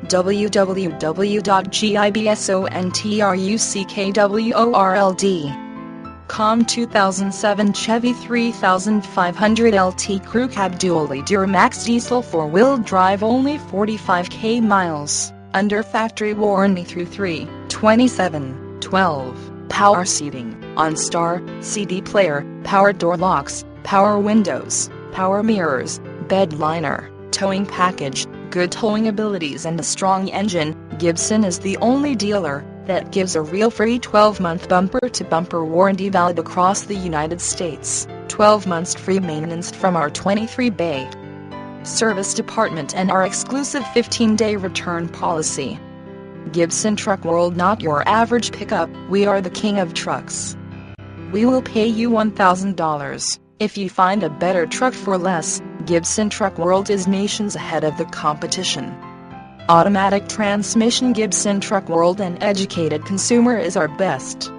www.gibsontruckworld.com 2007 Chevy 3500 LT Crew Cab Dually Duramax Diesel 4-wheel drive, only 45k miles, under factory warranty through 3/27/12. Power seating, OnStar, CD player, power door locks, power windows, power mirrors, bed liner, towing package, good towing abilities and a strong engine. Gibson is the only dealer that gives a real free 12-month bumper-to-bumper warranty valid across the United States, 12 months free maintenance from our 23-bay service department and our exclusive 15-day return policy. Gibson Truck World, not your average pickup, we are the king of trucks. We will pay you $1,000 if you find a better truck for less. Gibson Truck World is nations ahead of the competition. Automatic transmission. Gibson Truck World, an educated consumer is our best